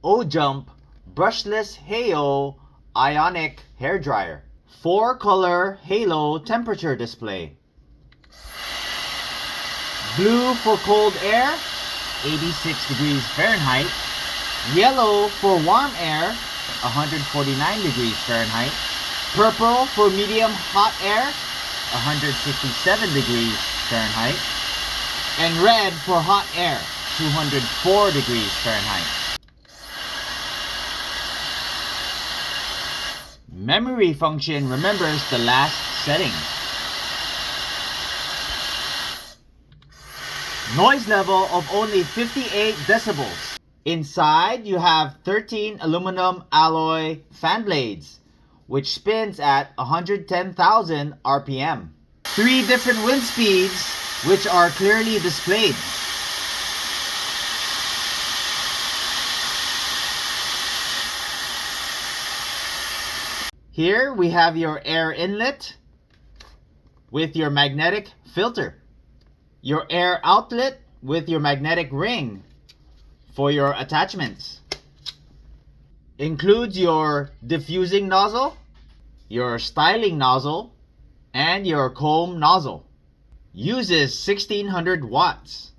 OhJump Brushless Ionic Hair Dryer. 4-color halo temperature display. Blue for cold air, 86 degrees Fahrenheit. Yellow for warm air, 149 degrees Fahrenheit. Purple for medium hot air, 167 degrees Fahrenheit. And red for hot air, 204 degrees Fahrenheit. Memory function remembers the last setting. Noise level of only 58 decibels. Inside, you have 13 aluminum alloy fan blades, which spins at 110,000 RPM. 3 different wind speeds, which are clearly displayed. Here we have your air inlet with your magnetic filter. Your air outlet with your magnetic ring for your attachments. Includes your diffusing nozzle, your styling nozzle, and your comb nozzle. Uses 1600 watts.